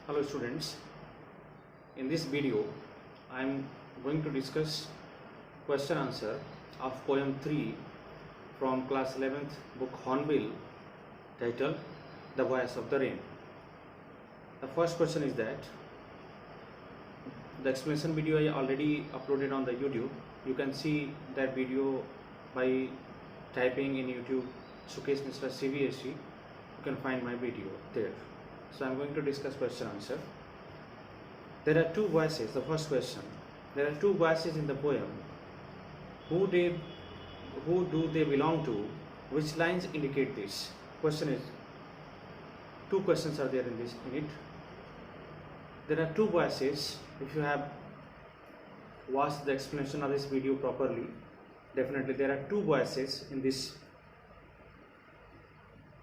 Hello students, in this video I am going to discuss question answer of poem 3 from class 11th book Hornbill titled The Voice of the Rain. The first question is that the explanation video I already uploaded on the YouTube. You can see that video by typing in YouTube Sukesh Mishra CVSC. You can find my video there. So I am going to discuss question answer. There are two voices. The first question. There are two voices in the poem. Who do they belong to? Which lines indicate this? Question is, two questions are there in it. There are two voices. If you have watched the explanation of this video properly, definitely there are two voices in this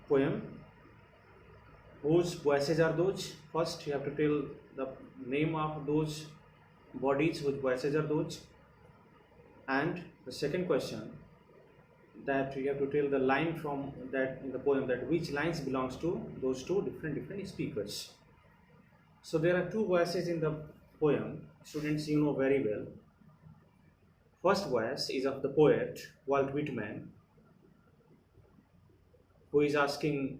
poem. Whose voices are those? First you have to tell the name of those bodies whose voices are those, and the second question, that you have to tell the line from that in the poem, that which lines belongs to those two different speakers. So there are two voices in the poem. Students, you know very well. First voice is of the poet Walt Whitman, who is asking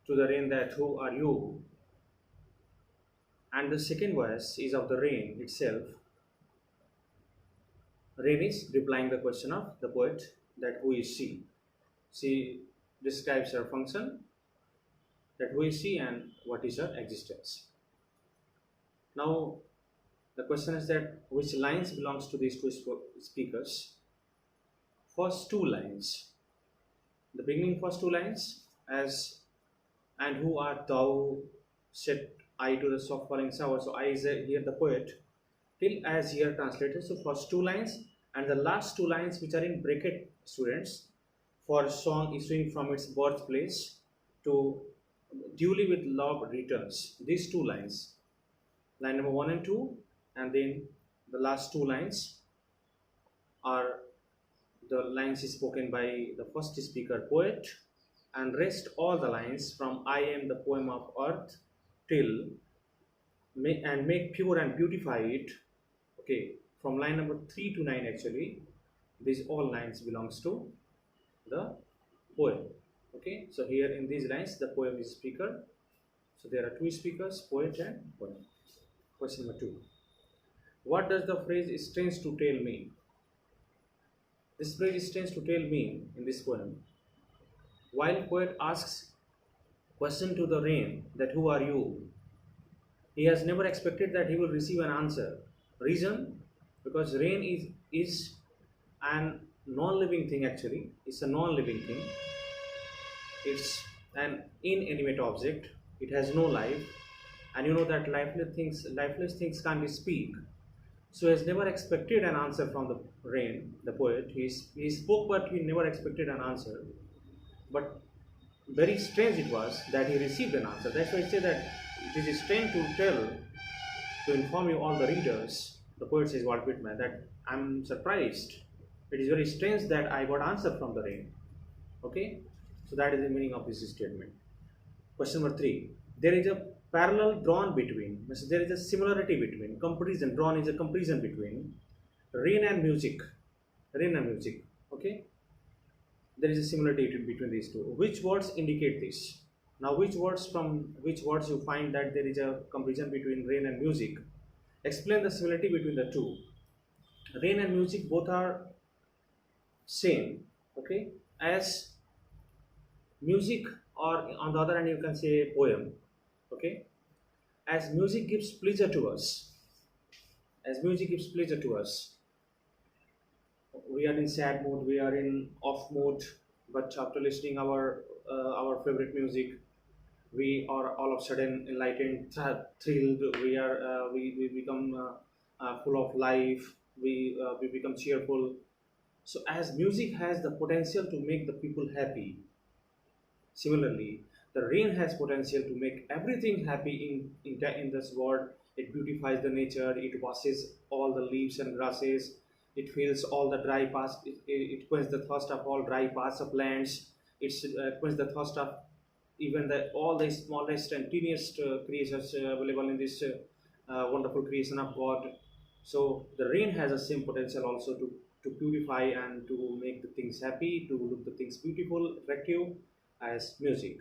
to the rain that who are you, and the second voice is of the rain itself. Rain is replying the question of the poet, that who is she. She describes her function, that who is she and what is her existence. Now the question is that which lines belongs to these two speakers. First two lines, the beginning first two lines, as and who art thou, set I to the soft falling shower. So I is here the poet, till as here translated. So first two lines and the last two lines, which are in bracket, students, for song issuing from its birthplace to duly with love returns. These two lines, line number 1 and 2, and then the last two lines are the lines spoken by the first speaker poet, and rest all the lines from I am the poem of earth till make pure and beautify it. Okay, from line number 3 to 9, actually these all lines belongs to the poem. Okay, so here in these lines the poem is speaker. So there are two speakers, poet and poem. Question number 2. What does the phrase strange to tell me? This phrase is strange to tell me in this poem. While poet asks question to the rain, that who are you, he has never expected that he will receive an answer. Reason? Because rain is an non-living thing. Actually, it's a non-living thing. It's an inanimate object. It has no life, and you know that lifeless things can't speak. So he has never expected an answer from the rain, the poet. He spoke, but he never expected an answer. But very strange it was that he received an answer. That's why I say that it is strange to inform you, all the readers. The poet says, Walt Whitman, that I'm surprised. It is very strange that I got answer from the rain. Okay, so that is the meaning of this statement. Question number 3. There is a parallel drawn between, there is a similarity between, comparison drawn is a comparison between rain and music. Rain and music. Okay, there is a similarity between these two. Which words indicate this? Now from which words you find that there is a comparison between rain and music? Explain the similarity between the two. Rain and music both are same. Okay, as music, or on the other hand you can say poem. Okay, as music gives pleasure to us, we are in sad mood, we are in off mood, but after listening our favorite music, we are all of a sudden enlightened, thrilled. We become full of life. We become cheerful. So as music has the potential to make the people happy, similarly the rain has potential to make everything happy in this world. It beautifies the nature, it washes all the leaves and grasses, it fills all the dry parts, it quenches the thirst of all dry parts of lands, it quenches the thirst of even all the smallest and teeniest creatures available in this wonderful creation of God. So the rain has the same potential also to purify and to make the things happy, to look the things beautiful, attractive as music.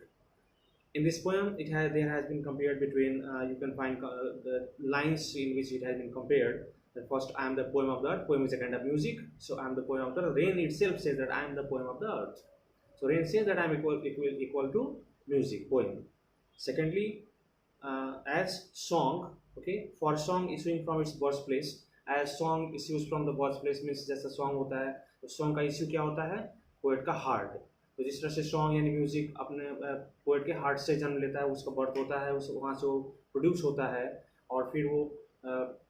In this poem, there has been compared between you can find the lines in which it has been compared. The first, I am the poem of the earth. Poem is a kind of music, so I am the poem of the earth. Rain itself says that I am the poem of the earth. So rain says that I am equal to music, poem. Secondly, as song, okay, for song issuing from its birthplace, as song issues from the birthplace means जैसा song होता है, तो song का issue क्या होता है, poet का heart. तो जिस तरह से सॉन्ग यानी म्यूजिक अपने पोएट के हार्ट से जन्म लेता है, उसका बर्थ होता है, उस वहाँ से वो प्रोड्यूस होता है, और फिर वो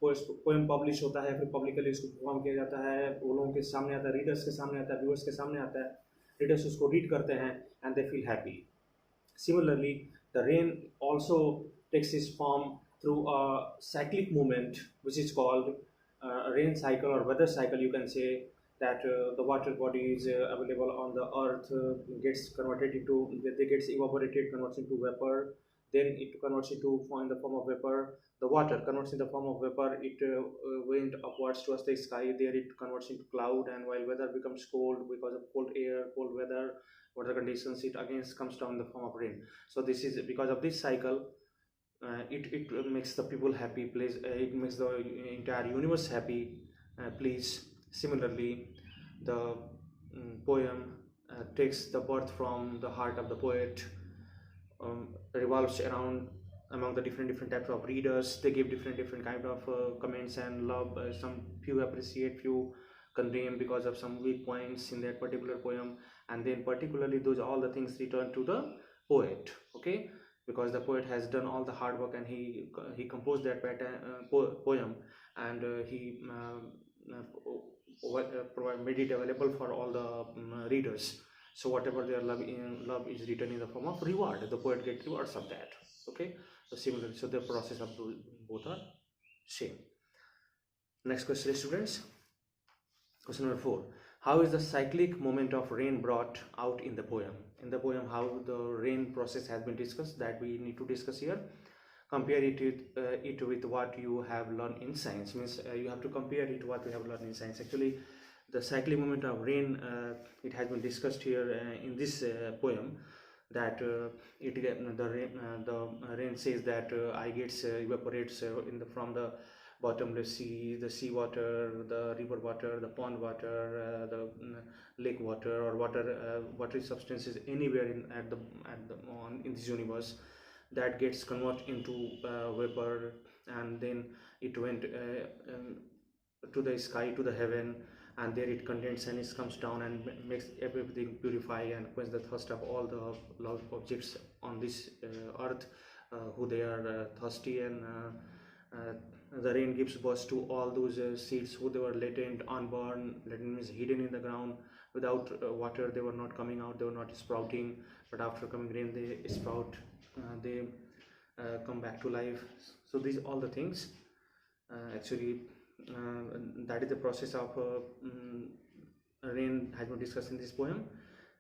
पोएम पब्लिश होता है, फिर पब्लिकली उसको परफॉर्म किया जाता है, वो लोगों के सामने आता है, रीडर्स के सामने आता है, व्यूअर्स के सामने आता है, रीडर्स उसको रीड करते हैं and they feel happy. Similarly, the rain also takes its form through a cyclic movement which is called rain cycle or weather cycle. You can say that the water bodies available on the earth gets converted into, they gets evaporated, converts into vapor, then it converts into in the form of vapor. The water converts in the form of vapor, it went upwards towards the sky, there it converts into cloud, and while weather becomes cold because of cold air, cold weather, water conditions, it again comes down in the form of rain. So this is because of this cycle, it makes the people happy, plays it makes the entire universe happy, please. Similarly, the poem takes the birth from the heart of the poet, revolves around among the different types of readers. They give different kind of comments and love. Some few appreciate, few condemn because of some weak points in that particular poem, and then particularly those all the things return to the poet. Okay, because the poet has done all the hard work and he composed that poem, and he made it available for all the readers. So whatever their love is written in the form of reward, the poet gets rewards of that. Okay, so similarly, so the process of both are same. Next question, students. Question number 4. How is the cyclic movement of rain brought out in the poem? In the poem, how the rain process has been discussed, that we need to discuss here. Compare it with what you have learned in science. Means you have to compare it to what we have learned in science. Actually, the cyclic movement of rain, it has been discussed here in this poem, that the rain says that I gets evaporates from the bottomless sea, the sea water, the river water, the pond water, the lake water, or watery substances anywhere in this universe, that gets converted into vapor, and then it went to the sky, to the heaven, and there it condenses and it comes down and makes everything purify and quench the thirst of all the love objects on this earth, who they are thirsty, and the rain gives birth to all those seeds who they were latent, unborn. Latent means hidden in the ground. Without water, they were not coming out, they were not sprouting, but after coming rain, they sprout, they come back to life. So these all the things actually that is the process of rain has been discussed in this poem.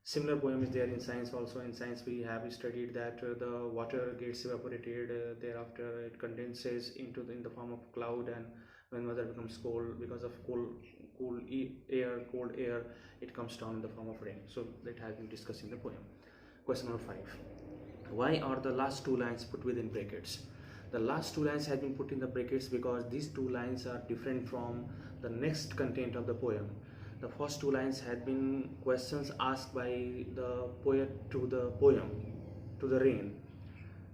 Similar poem is there in science also. In science we have studied that the water gets evaporated, thereafter it condenses in the form of cloud, and when weather becomes cold because of cold air, it comes down in the form of rain. So that has been discussed in the poem. Question number 5. Why are the last two lines put within brackets? The last two lines have been put in the brackets because these two lines are different from the next content of the poem. The first two lines had been questions asked by the poet to the poem, to the rain.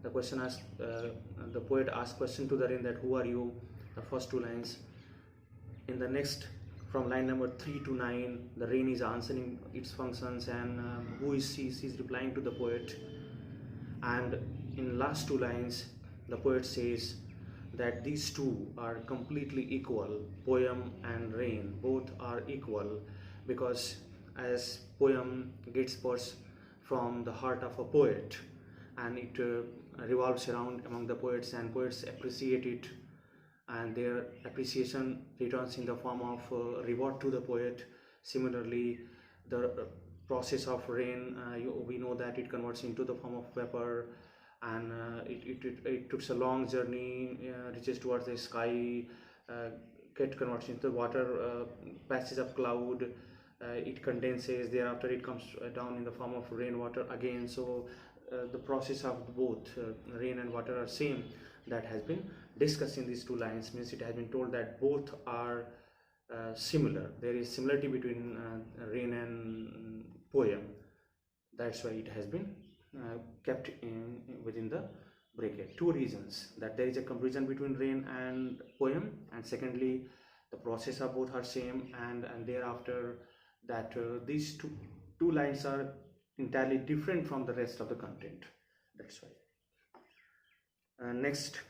The poet asked question to the rain that who are you? The first two lines. In the next, from line number 3 to 9, the rain is answering its functions, and who is she? She is replying to the poet. And in last two lines, the poet says that these two are completely equal. Poem and rain, both are equal, because as poem gets birth from the heart of a poet, and it revolves around among the poets, and poets appreciate it, and their appreciation returns in the form of reward to the poet. Similarly, the process of rain, we know that it converts into the form of vapor, and it took a long journey, reaches towards the sky, uh, get converts into water, patches of cloud, it condenses, thereafter it comes down in the form of rainwater again. So the process of both rain and water are same. That has been discussed in these two lines, means it has been told that both are similar. There is similarity between rain and poem. That's why it has been kept within the bracket. Two reasons: that there is a comparison between rain and poem, and secondly, the process of both are same, and thereafter that these two lines are entirely different from the rest of the content. That's why. Next,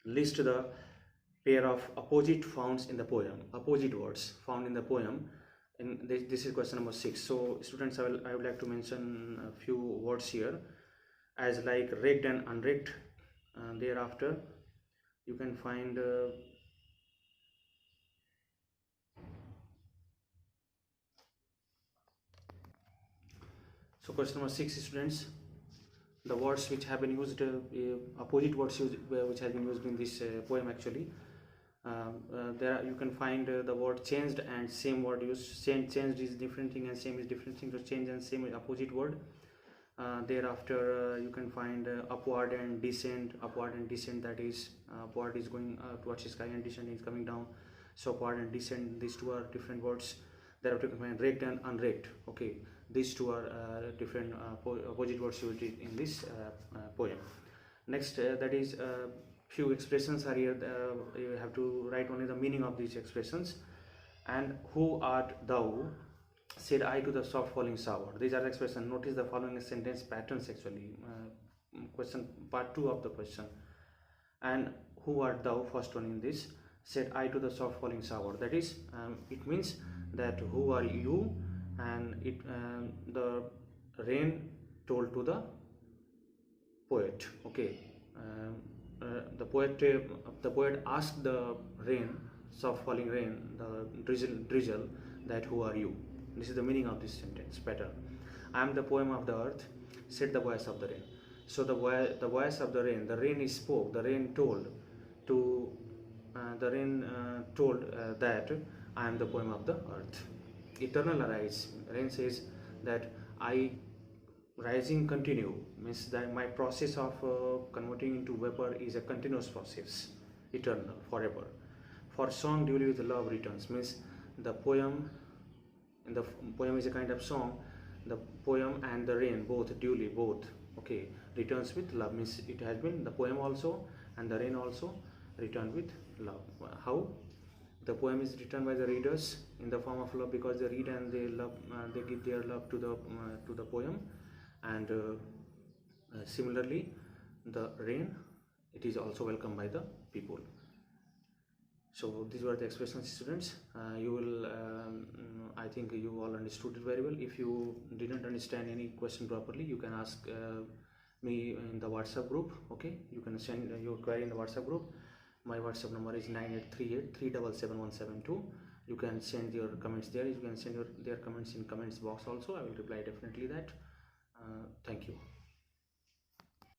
list the pair of opposite found in the poem, opposite words found in the poem. And this is question number 6. So students, I would like to mention a few words here, as like raked and unraked. Thereafter you can find so question number 6, students, the words which have been used, opposite words used, which has been used in this poem actually. There you can find the word changed and same word used. Changed is different thing and same is different thing. So change and same is opposite word. Thereafter you can find upward and descent. Upward and descent, that is upward is going towards the sky and descent is coming down. So upward and descent, these two are different words. Thereafter you can find raked and unraked. Okay, these two are different opposite words used in this poem. Next, that is few expressions are here. You have to write only the meaning of these expressions. And who art thou, said I to the soft falling shower. These are the expressions. Notice the following sentence patterns actually. Question part 2 of the question. And who art thou, first one in this, said I to the soft falling shower. That is, it means that who are you, and it the rain told to the poet. Okay, the poet asked the rain, soft falling rain, the drizzle, that who are you. This is the meaning of this sentence pattern. I am the poem of the earth, said the voice of the rain. So the voice of the rain spoke, the rain told to that I am the poem of the earth. Eternal arise. Rain says that I rising continue, means that my process of converting into vapor is a continuous process, eternal, forever. For song duly with love returns, means the poem, and the poem is a kind of song. The poem and the rain both duly, both, okay, returns with love, means it has been the poem also and the rain also return with love. How? The poem is written by the readers in the form of love, because they read and they love, they give their love to the poem. And similarly, the rain, it is also welcomed by the people. So these were the expressions, students. You will I think you all understood it very well. If you didn't understand any question properly, you can ask me in the WhatsApp group. Okay, you can send your query in the WhatsApp group. My WhatsApp number is 9838377172. You can send your comments there. You can send their comments in comments box also. I will reply definitely that. Thank you.